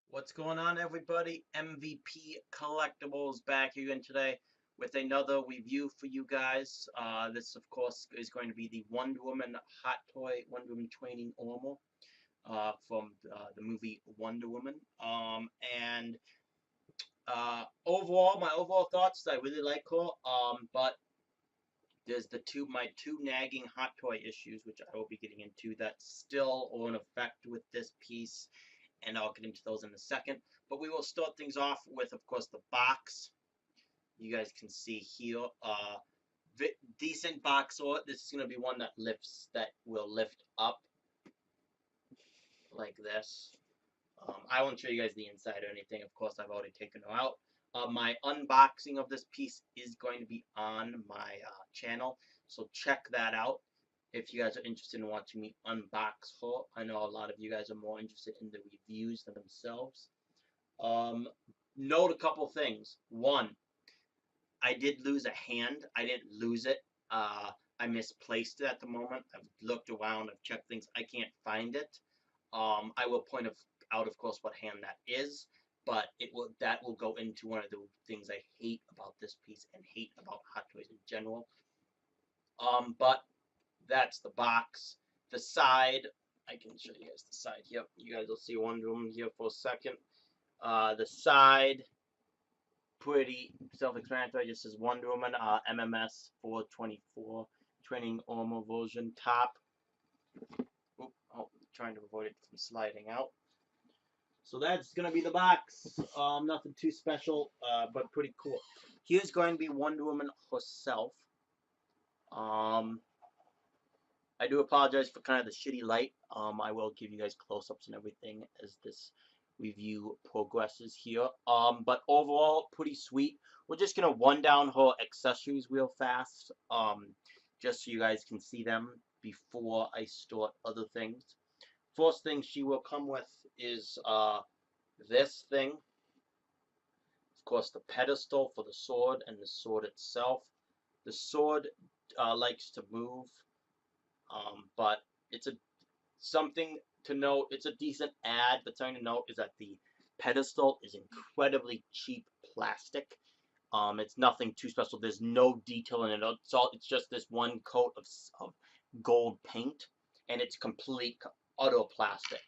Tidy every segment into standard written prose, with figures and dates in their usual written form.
What's going on, everybody? MVP Collectables back here again today with another review for you guys. This, of course, is going to be the Wonder Woman Hot Toy Wonder Woman Training Normal from the movie Wonder Woman. And Overall, my overall thoughts, I really like her. But there's my two nagging hot toy issues, which I will be getting into, that still are in effect with this piece, and I'll get into those in a second. But we will start things off with, of course, the box. You guys can see here, decent box art. This is going to be one that will lift up like this. I won't show you guys the inside or anything. Of course, I've already taken it out. My unboxing of this piece is going to be on my channel, so check that out if you guys are interested in watching me unbox her. I know a lot of you guys are more interested in the reviews than themselves. Note a couple things. One, I did lose a hand. I didn't lose it. I misplaced it at the moment. I've looked around. I've checked things. I can't find it. I will point out, of course, what hand that is, but that will go into one of the things I hate about this piece and hate about Hot Toys in general. But that's the box. The side, I can show you guys the side here. You guys will see Wonder Woman here for a second. The side, pretty self-explanatory. Just says Wonder Woman, MMS 424 training armor version. Top. Oop, oh, trying to avoid it from sliding out. So that's gonna be the box. Nothing too special, but pretty cool. Here's going to be Wonder Woman herself. I do apologize for kind of the shitty light. I will give you guys close-ups and everything as this review progresses here. But overall, pretty sweet. We're just gonna run down her accessories real fast, just so you guys can see them before I start other things. First thing she will come with is this thing. Of course, the pedestal for the sword and the sword itself. The sword likes to move, but it's something to note. It's a decent ad, but something to note is that the pedestal is incredibly cheap plastic. It's nothing too special. There's no detail in it. It's just this one coat of gold paint, and it's complete utter plastic.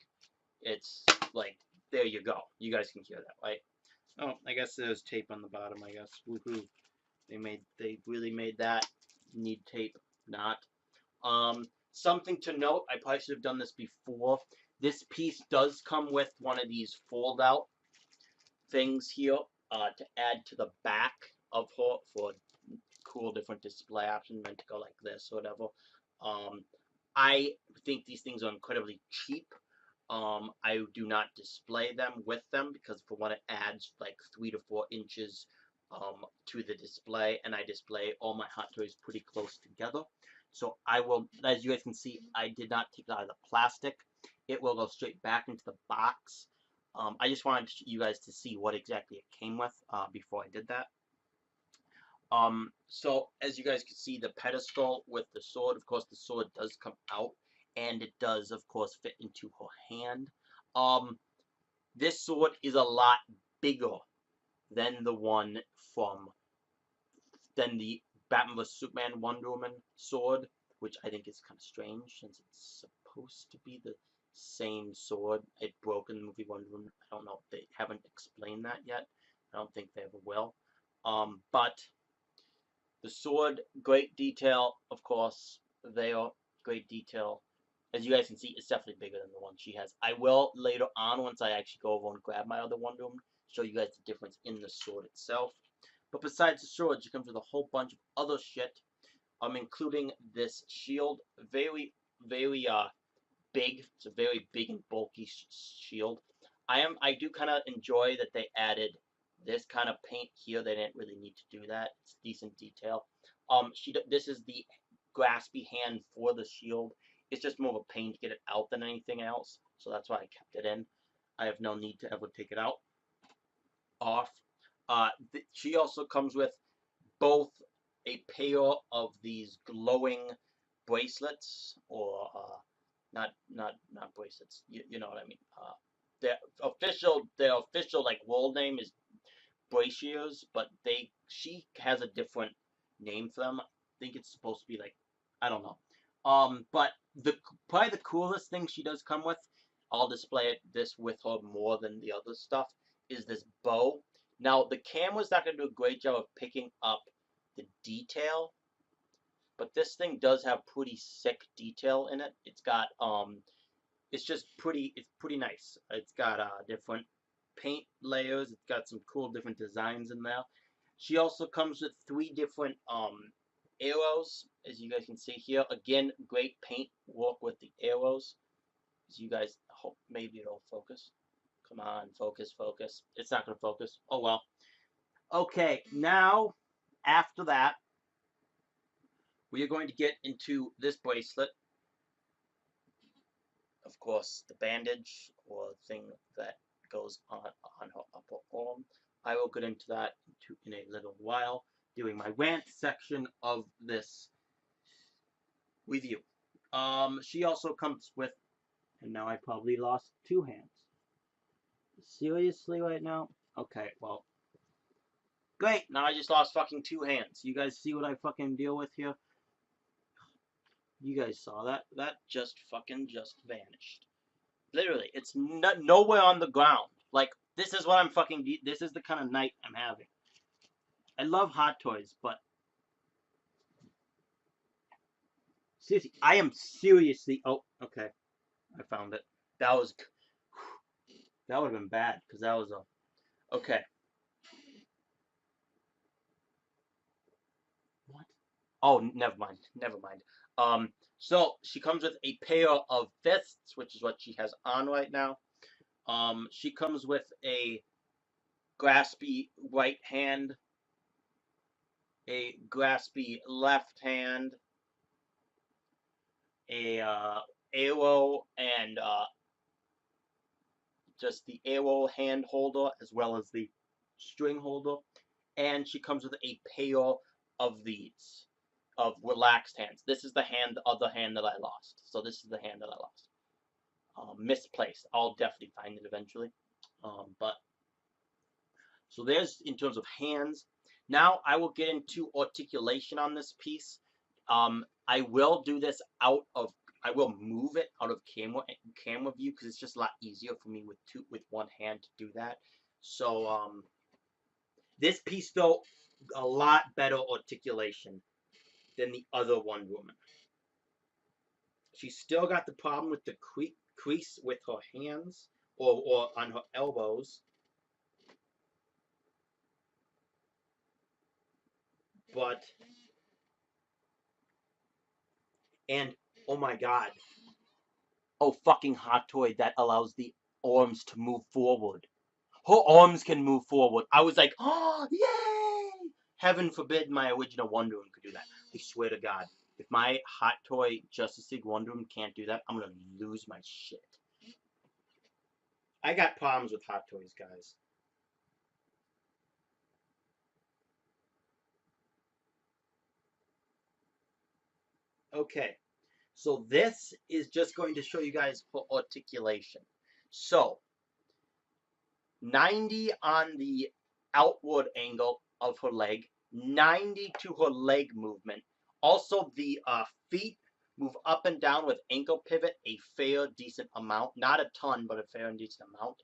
It's like, there you go. You guys can hear that, right? Oh, I guess there's tape on the bottom. I guess. Woohoo! They really made that. Need tape, not. Something to note. I probably should have done this before. This piece does come with one of these fold-out things here to add to the back of her for cool different display options, meant to go like this or whatever. I think these things are incredibly cheap. I do not display them with them because for one, it adds like 3 to 4 inches to the display, and I display all my Hot Toys pretty close together. So I will, as you guys can see, I did not take it out of the plastic. It will go straight back into the box. I just wanted you guys to see what exactly it came with before I did that. So as you guys can see, the pedestal with the sword, of course, the sword does come out, and it does, of course, fit into her hand. This sword is a lot bigger than the one than the Batman vs Superman Wonder Woman sword, which I think is kind of strange since it's supposed to be the same sword. It broke in the movie Wonder Woman. I don't know if they haven't explained that yet. I don't think they ever will. But the sword, great detail, of course. There, great detail. As you guys can see, it's definitely bigger than the one she has. I will later on, once I actually go over and grab my other Wonder Woman, show you guys the difference in the sword itself. But besides the sword, she comes with a whole bunch of other shit, including this shield. Very, very big. It's a very big and bulky shield. I do kind of enjoy that they added this kind of paint here. They didn't really need to do that. It's decent detail. This is the graspy hand for the shield. It's just more of a pain to get it out than anything else, so that's why I kept it in. I have no need to ever take it out off. She also comes with both a pair of these glowing bracelets, or not bracelets. You know what I mean. their official like world name is braziers, but she has a different name for them. I think it's supposed to be like, I don't know. But probably the coolest thing she does come with, I'll display this with her more than the other stuff, is this bow. Now the camera's not gonna do a great job of picking up the detail, but this thing does have pretty sick detail in it. It's just it's pretty nice. It's got different paint layers. It's got some cool different designs in there. She also comes with 3 different arrows, as you guys can see here. Again, great paint work with the arrows. As you guys hope, maybe it'll focus. Come on, focus, focus. It's not gonna focus. Oh well. Okay, now after that, we are going to get into this bracelet. Of course, the bandage or thing that goes on her upper arm. I will get into that in a little while, doing my rant section of this review. She also comes with, and now I probably lost 2 hands. Seriously right now? Okay, well, great. Now I just lost fucking 2 hands. You guys see what I fucking deal with here? You guys saw that? That just vanished. Literally, it's nowhere on the ground. Like, this is what I'm fucking. This is the kind of night I'm having. I love Hot Toys, but seriously, I am seriously. Oh, okay, I found it. That would have been bad because that was a. Okay. What? Oh, never mind. Never mind. So she comes with a pair of fists, which is what she has on right now. She comes with a graspy right hand, a graspy left hand, a arrow, and just the arrow hand holder as well as the string holder, and she comes with a pair of these of relaxed hands. This is the other hand that I lost. So this is the hand that I lost. Misplaced. I'll definitely find it eventually. But so there's in terms of hands. Now I will get into articulation on this piece. I will do this I will move it out of camera view because it's just a lot easier for me with one hand to do that. So this piece though, a lot better articulation than the other Wonder Woman. She's still got the problem with the crease with her hands or on her elbows. But and oh my god. Oh fucking Hot Toy that allows the arms to move forward. Her arms can move forward. I was like, oh yay! Heaven forbid my original Wonder Woman could do that. I swear to God. If my Hot Toy Justice League Wonder Woman can't do that, I'm gonna lose my shit. I got problems with Hot Toys, guys. Okay, so this is just going to show you guys for articulation. So, 90 on the outward angle of her leg, 90 to her leg movement. Also, the feet move up and down with ankle pivot a fair, decent amount. Not a ton, but a fair and decent amount.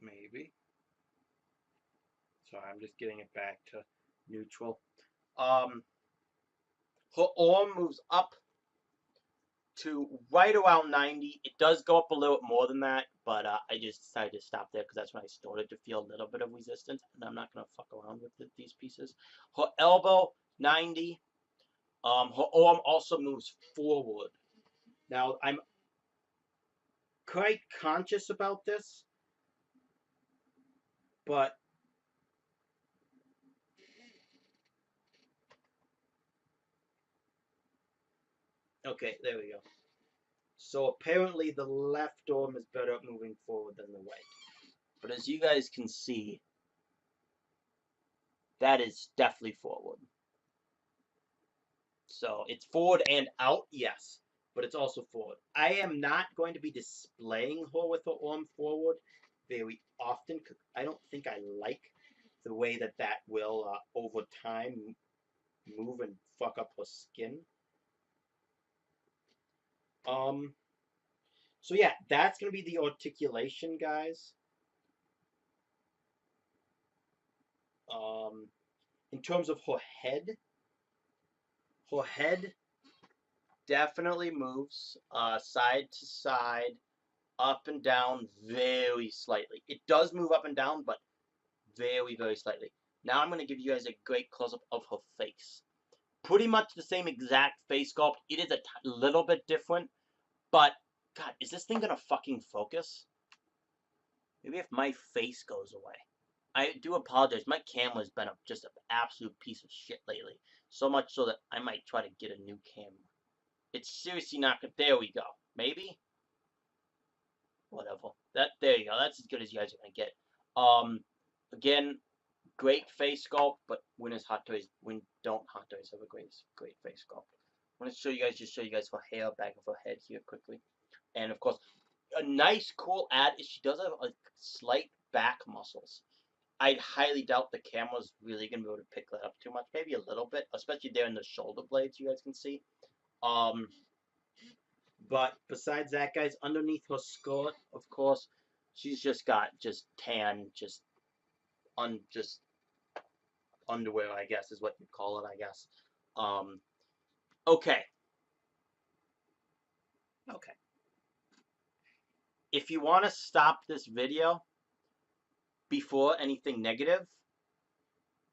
Maybe. Sorry, I'm just getting it back to neutral. Her arm moves up to right around 90. It does go up a little bit more than that, but I just decided to stop there because that's when I started to feel a little bit of resistance, and I'm not going to fuck around with these pieces. Her elbow, 90. Her arm also moves forward. Now, I'm quite conscious about this, but okay, there we go. So apparently the left arm is better at moving forward than the right. But as you guys can see, that is definitely forward. So it's forward and out, yes. but it's also forward. I am not going to be displaying her with her arm forward very often because I don't think I like the way that that will over time move and fuck up her skin. So yeah, that's gonna be the articulation, guys. In terms of her head definitely moves side to side, up and down very slightly. It does move up and down, but very, very slightly. Now I'm going to give you guys a great close-up of her face. Pretty much the same exact face sculpt. It is a little bit different, but God, is this thing going to fucking focus? Maybe if my face goes away. I do apologize. My camera's been just an absolute piece of shit lately. So much so that I might try to get a new camera. It's seriously not good. There we go. Maybe? Whatever. There you go. That's as good as you guys are going to get. Again, great face sculpt, but when Hot Toys have a great face sculpt. I want to show you guys her hair, back of her head here quickly. And of course, a nice cool add is she does have a slight back muscles. I highly doubt the camera's really gonna be able to pick that up too much. Maybe a little bit, especially there in the shoulder blades you guys can see. But besides that, guys, underneath her skirt, of course, she's just got tan, just underwear, I guess is what you call it, I guess. Okay. If you want to stop this video before anything negative,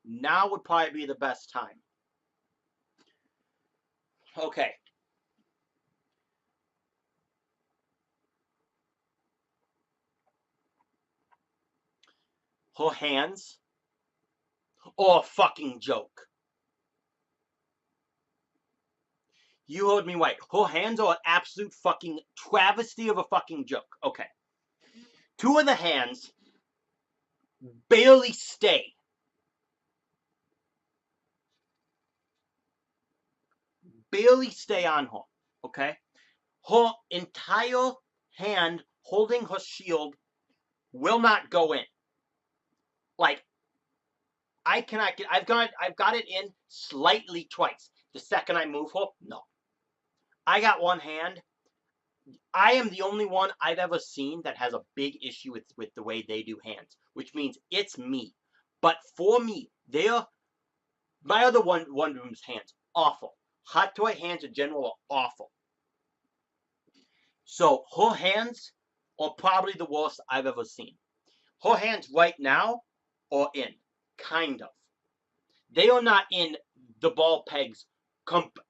now would probably be the best time. Okay. Her hands are a fucking joke. You heard me right. Her hands are an absolute fucking travesty of a fucking joke. Okay. Two of the hands barely stay. Barely stay on her. Okay? Her entire hand holding her shield will not go in. Like, I cannot get. I've got it in slightly twice. The second I move her, no. I got one hand. I am the only one I've ever seen that has a big issue with the way they do hands, which means it's me. But for me, my other Wonder Woman's hands, awful. Hot Toy hands in general are awful. So her hands are probably the worst I've ever seen. Her hands right now are in, kind of. They are not in the ball pegs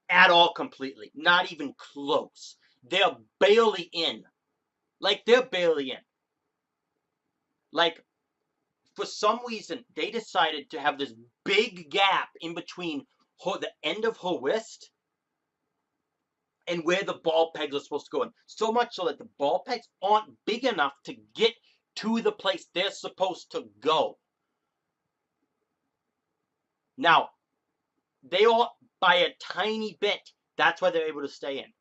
at all completely. Not even close. They're barely in. Like, they're barely in. Like, for some reason, they decided to have this big gap in between the end of her wrist and where the ball pegs are supposed to go in. So much so that the ball pegs aren't big enough to get to the place they're supposed to go. Now, they are by a tiny bit. That's why they're able to stay in.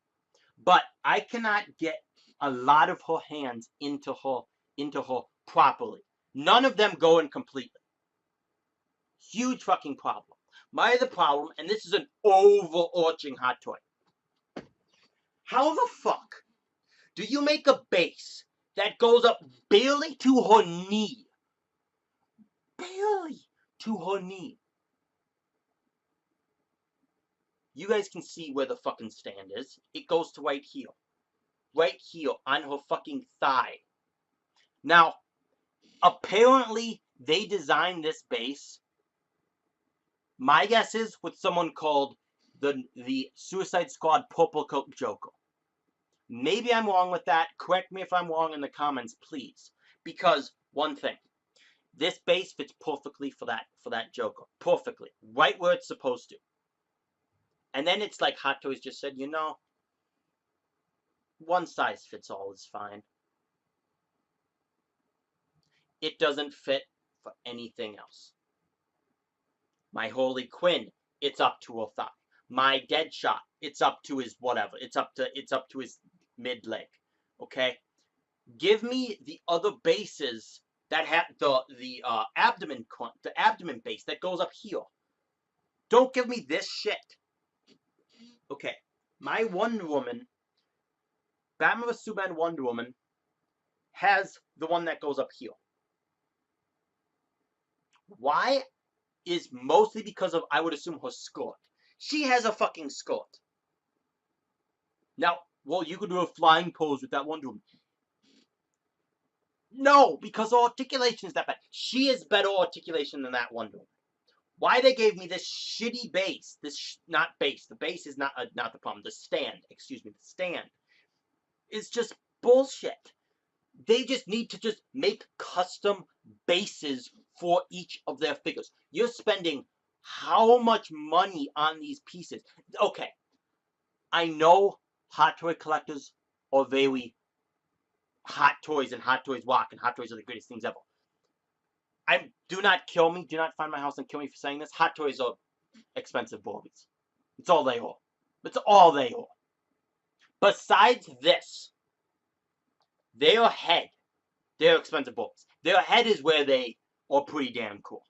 But I cannot get a lot of her hands into her properly. None of them go in completely. Huge fucking problem. My other problem, and this is an overarching Hot Toy. How the fuck do you make a base that goes up barely to her knee? Barely to her knee. You guys can see where the fucking stand is. It goes to right here. Right here on her fucking thigh. Now, apparently they designed this base. My guess is with someone called the Suicide Squad Purple Coat Joker. Maybe I'm wrong with that. Correct me if I'm wrong in the comments, please. Because one thing, this base fits perfectly for that Joker. Perfectly. Right where it's supposed to. And then it's like Hot Toys just said, you know, one size fits all is fine. It doesn't fit for anything else. My Harley Quinn, it's up to her thigh. My Deadshot, it's up to his whatever. It's up to his mid leg. Okay? Give me the other bases that have the abdomen base that goes up here. Don't give me this shit. Okay. My Wonder Woman, Batman vs Superman Wonder Woman, has the one that goes up here. Why? Is mostly because of, I would assume, her skirt. She has a fucking skirt. Now, well, you could do a flying pose with that Wonder Woman. No, because her articulation is that bad. She has better articulation than that Wonder Woman. Why they gave me this shitty base? Not base. The base is not the problem. The stand, excuse me, the stand is just bullshit. They just need to just make custom bases for each of their figures. You're spending how much money on these pieces? Okay, I know Hot Toy collectors are very Hot Toys and Hot Toys walk, and Hot Toys are the greatest things ever. Do not kill me. Do not find my house and kill me for saying this. Hot Toys are expensive Barbies. It's all they are. It's all they are. Besides this, their head, they're expensive Barbies. Their head is where they are pretty damn cool.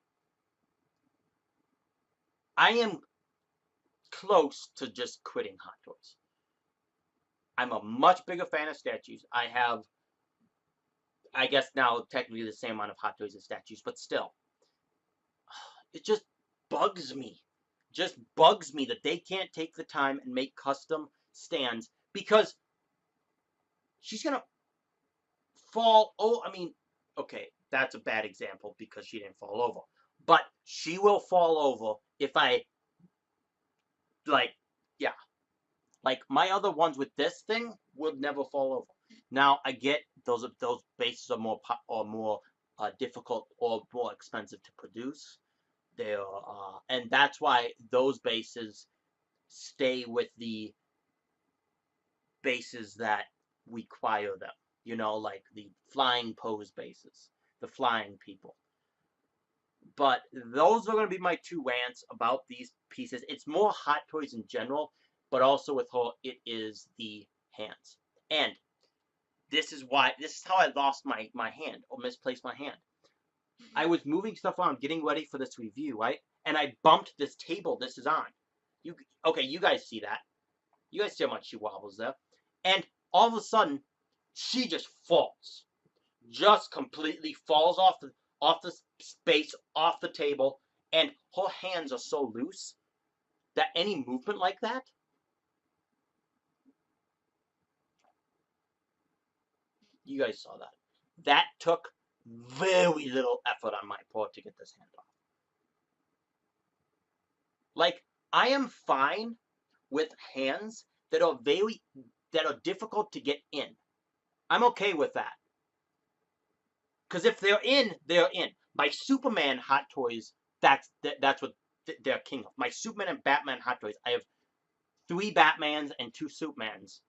I am close to just quitting Hot Toys. I'm a much bigger fan of statues. I have, I guess now, technically the same amount of Hot Toys as statues, but still. It just bugs me. Just bugs me that they can't take the time and make custom stands, because she's gonna fall. Oh, I mean, okay, that's a bad example because she didn't fall over. But she will fall over if I, like, yeah. Like, my other ones with this thing would never fall over. Now, I get those bases are more difficult or more expensive to produce. They're, and that's why those bases stay with the bases that require them. You know, like the flying pose bases, the flying people. But those are going to be my two rants about these pieces. It's more Hot Toys in general, but also with her, it is the hands. And this is how I lost my hand, or misplaced my hand. I was moving stuff around, getting ready for this review, right? And I bumped this table this is on. You guys see that. You guys see how much she wobbles there. And all of a sudden, she just falls. Just completely falls off the space, off the table, and her hands are so loose that any movement like that, you guys saw that. That took very little effort on my part to get this hand off. Like, I am fine with hands that are difficult to get in. I'm okay with that. Because if they're in, they're in. My Superman Hot Toys, that's what they're king of. My Superman and Batman Hot Toys, I have 3 Batmans and 2 Supermans.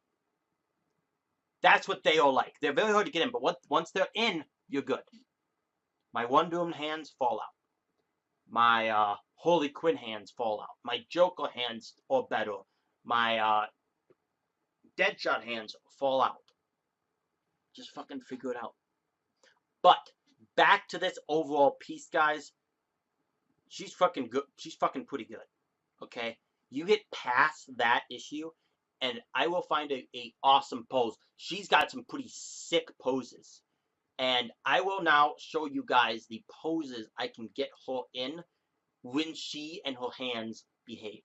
That's what they are like. They're very hard to get in, but once they're in, you're good. My Wonder Woman hands fall out. My Harley Quinn hands fall out. My Joker hands are better. My Deadshot hands fall out. Just fucking figure it out. But back to this overall piece, guys. She's fucking good. She's fucking pretty good. Okay? You get past that issue, and I will find a awesome pose. She's got some pretty sick poses. And I will now show you guys the poses I can get her in when she and her hands behave.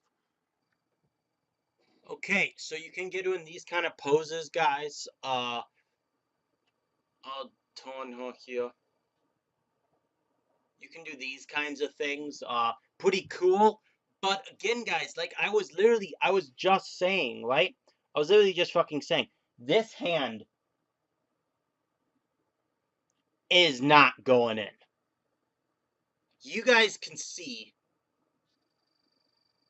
Okay, so you can get her in these kind of poses, guys. I'll turn her here. You can do these kinds of things. Pretty cool. But again, guys, like I was just saying, right? I was literally just fucking saying, this hand is not going in. You guys can see.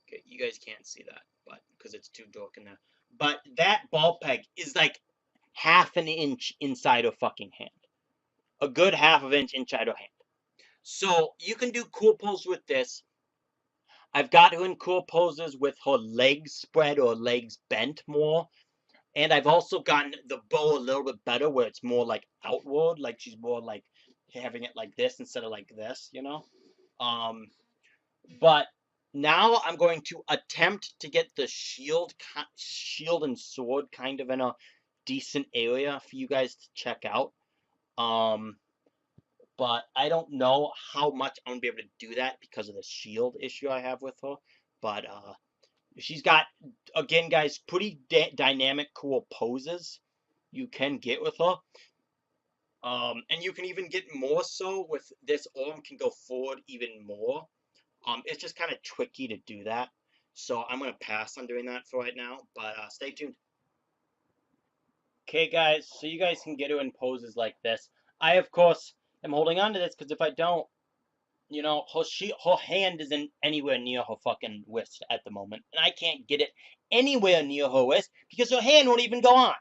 Okay, you guys can't see that, but because it's too dark in there. But that ball peg is like half an inch inside her fucking hand. A good half of an inch inside her hand. So you can do cool pulls with this. I've got her in cool poses with her legs spread or legs bent more. And I've also gotten the bow a little bit better where it's more like outward, like she's more like having it like this instead of like this, you know? Um, but now I'm going to attempt to get the shield and sword kind of in a decent area for you guys to check out. Um, but I don't know how much I'm gonna be able to do that because of the shield issue I have with her. But she's got, again, guys, pretty dynamic, cool poses you can get with her. And you can even get more so with this arm can go forward even more. It's just kind of tricky to do that. So I'm going to pass on doing that for right now, but stay tuned. Okay, guys, so you guys can get her in poses like this. I, of course, am holding on to this because if I don't, you know, her hand isn't anywhere near her fucking wrist at the moment, and I can't get it anywhere near her wrist because her hand won't even go on.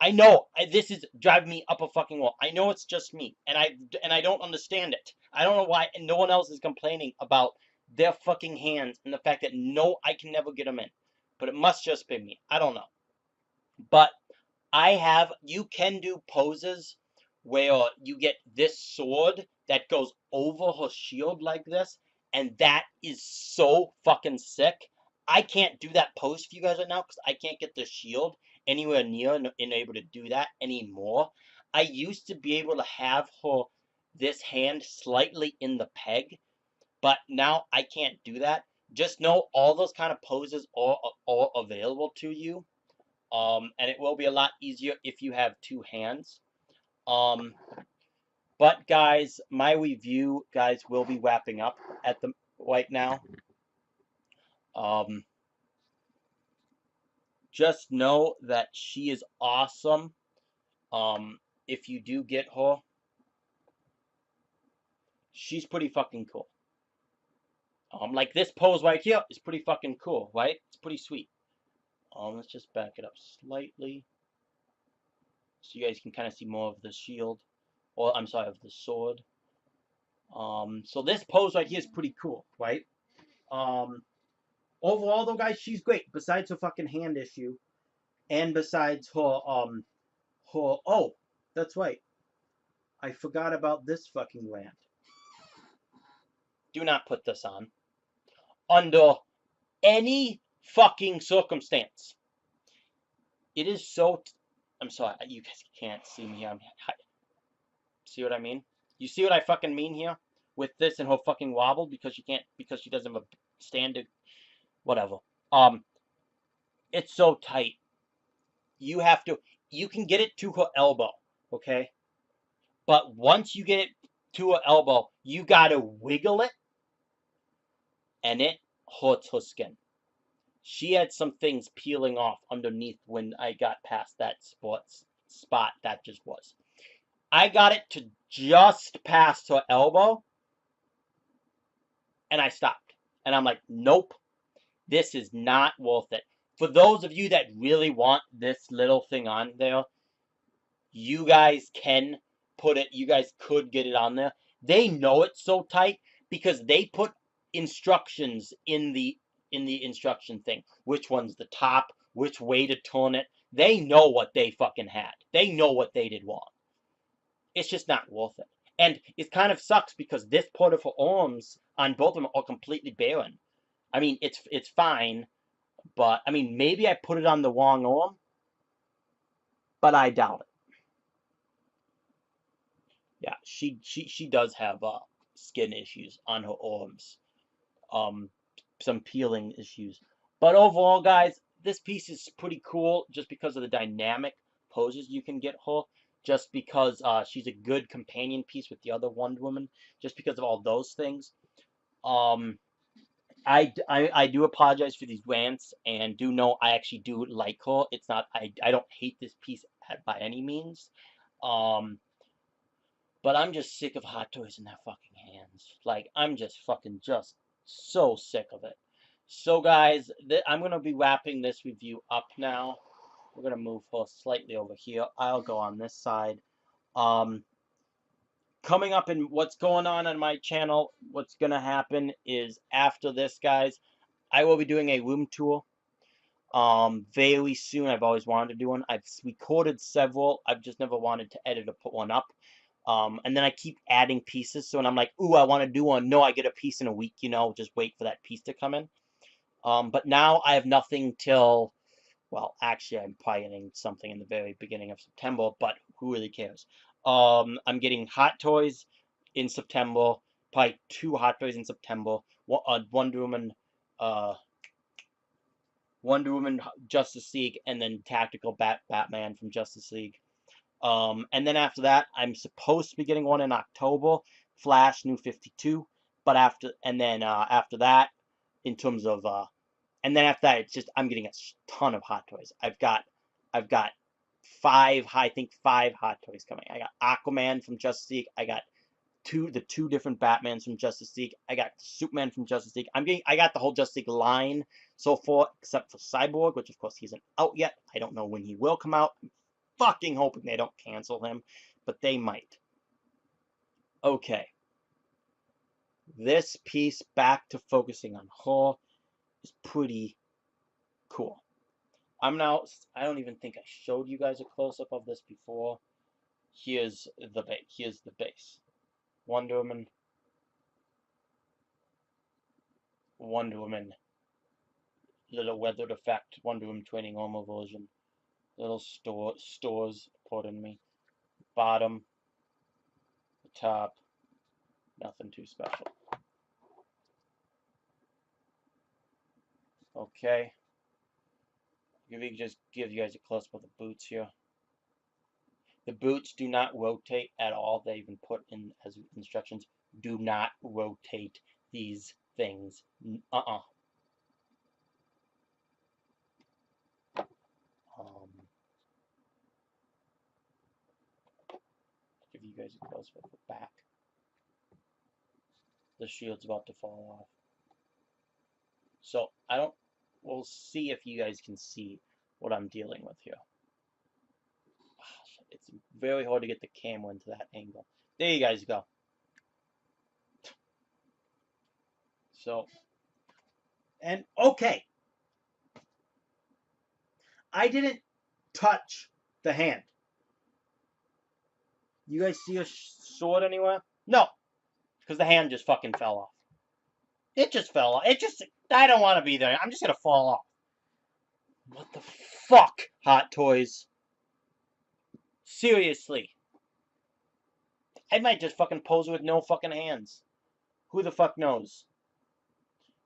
I know this is driving me up a fucking wall. I know it's just me, and I don't understand it. I don't know why, and no one else is complaining about their fucking hands and the fact that no, I can never get them in. But it must just be me. I don't know. But you can do poses where you get this sword that goes over her shield like this, and that is so fucking sick. I can't do that pose for you guys right now because I can't get the shield anywhere near and able to do that anymore. I used to be able to have this hand slightly in the peg, but now I can't do that. Just know all those kind of poses are available to you. And it will be a lot easier if you have two hands. But guys, my review, guys, will be wrapping up at the right now. Just know that she is awesome. If you do get her, she's pretty fucking cool. Like this pose right here is pretty fucking cool, right? It's pretty sweet. Let's just back it up slightly so you guys can kind of see more of the shield, or I'm sorry, of the sword. So this pose right here is pretty cool, right? Overall though, guys, she's great. Besides her fucking hand issue, and besides oh, that's right. I forgot about this fucking rant. Do not put this on under any fucking circumstance. It is so. I'm sorry, you guys can't see me here. See what I mean? You see what I fucking mean here with this and her fucking wobble because she doesn't have a standard, whatever. It's so tight. You can get it to her elbow, okay? But once you get it to her elbow, you gotta wiggle it, and it hurts her skin. She had some things peeling off underneath when I got past that spot that just was. I got it to just past her elbow, and I stopped. And I'm like, nope, this is not worth it. For those of you that really want this little thing on there, you guys can you guys could get it on there. They know it's so tight because they put instructions in the instruction thing. Which one's the top, which way to turn it. They know what they fucking had. They know what they did wrong. It's just not worth it. And it kind of sucks because this part of her arms on both of them are completely barren. I mean, it's fine, but I mean, maybe I put it on the wrong arm, but I doubt it. Yeah, she does have skin issues on her arms, some peeling issues. But overall, guys, this piece is pretty cool just because of the dynamic poses you can get her. Just because she's a good companion piece with the other Wonder Woman. Just because of all those things. I do apologize for these rants and do know I actually do like her. It's not I don't hate this piece by any means. But I'm just sick of Hot Toys in their fucking hands. Like, I'm just fucking just so sick of it. So, guys, I'm going to be wrapping this review up now. We're going to move her slightly over here. I'll go on this side. coming up and what's going on my channel, what's gonna happen is after this, guys, I will be doing a room tour. Very soon. I've always wanted to do one. I've recorded several. I've just never wanted to edit or put one up. And then I keep adding pieces. So when I'm like, ooh, I want to do one. No, I get a piece in a week, you know, just wait for that piece to come in. But now I have nothing till, well, actually, I'm probably getting something in the very beginning of September, but who really cares? I'm getting Hot Toys in September, probably 2 Hot Toys in September, Wonder Woman, Justice League, and then Tactical Batman from Justice League. And then after that, I'm supposed to be getting one in October, Flash New 52. But after that, in terms of and then after that, it's just I'm getting a ton of Hot Toys. I've got 5, I think 5 Hot Toys coming. I got Aquaman from Justice League. I got the 2 different Batmans from Justice League. I got Superman from Justice League. I got the whole Justice League line so far, except for Cyborg, which of course he isn't out yet. I don't know when he will come out. I'm fucking hoping they don't cancel him, but they might. Okay. This piece, back to focusing on her, is pretty cool. I don't even think I showed you guys a close-up of this before. Here's the base. Wonder Woman, little weathered effect, Wonder Woman training armor version, little stores, pardon me, bottom, the top, nothing too special. Okay, just give you guys a close up of the boots here. The boots do not rotate at all. They even put in as instructions, do not rotate these things. Give you guys a close up of the back. The shield's about to fall off. So we'll see if you guys can see what I'm dealing with here. It's very hard to get the camera into that angle. There you guys go. So, and okay. I didn't touch the hand. You guys see a sword anywhere? No. Because the hand just fucking fell off. It just fell off. I don't want to be there. I'm just going to fall off. What the fuck, Hot Toys? Seriously. I might just fucking pose with no fucking hands. Who the fuck knows?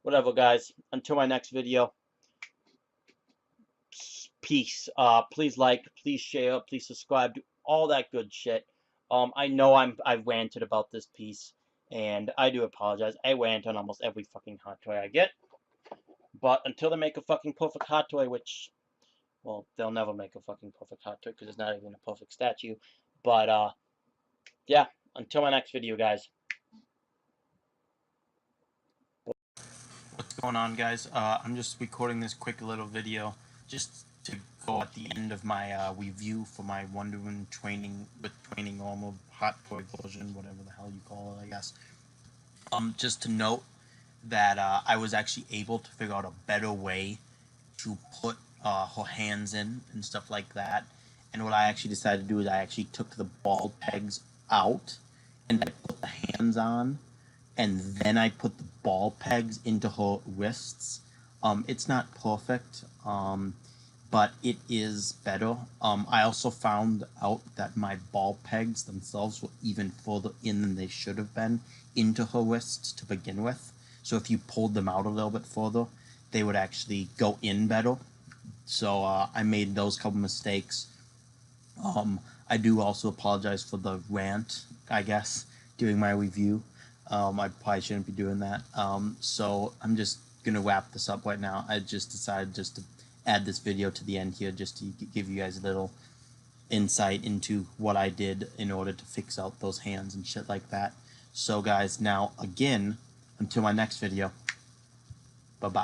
Whatever, guys. Until my next video. Peace. Please like, please share, please subscribe, do all that good shit. I know I've ranted about this piece, and I do apologize. I rant on almost every fucking Hot Toy I get. But until they make a fucking perfect Hot Toy, which, well, they'll never make a fucking perfect Hot Toy because it's not even a perfect statue. But, yeah, until my next video, guys. What's going on, guys? I'm just recording this quick little video just to go at the end of my review for my Wonder Woman training armor Hot Toy version, whatever the hell you call it, I guess. Just to note that I was actually able to figure out a better way to put her hands in and stuff like that. And what I actually decided to do is I actually took the ball pegs out and I put the hands on, and then I put the ball pegs into her wrists. It's not perfect, but it is better. I also found out that my ball pegs themselves were even further in than they should have been into her wrists to begin with. So if you pulled them out a little bit further, they would actually go in better. So I made those couple mistakes. I do also apologize for the rant, I guess, during my review. I probably shouldn't be doing that. So I'm just going to wrap this up right now. I just decided just to add this video to the end here just to give you guys a little insight into what I did in order to fix out those hands and shit like that. So guys, now again, until my next video, bye-bye.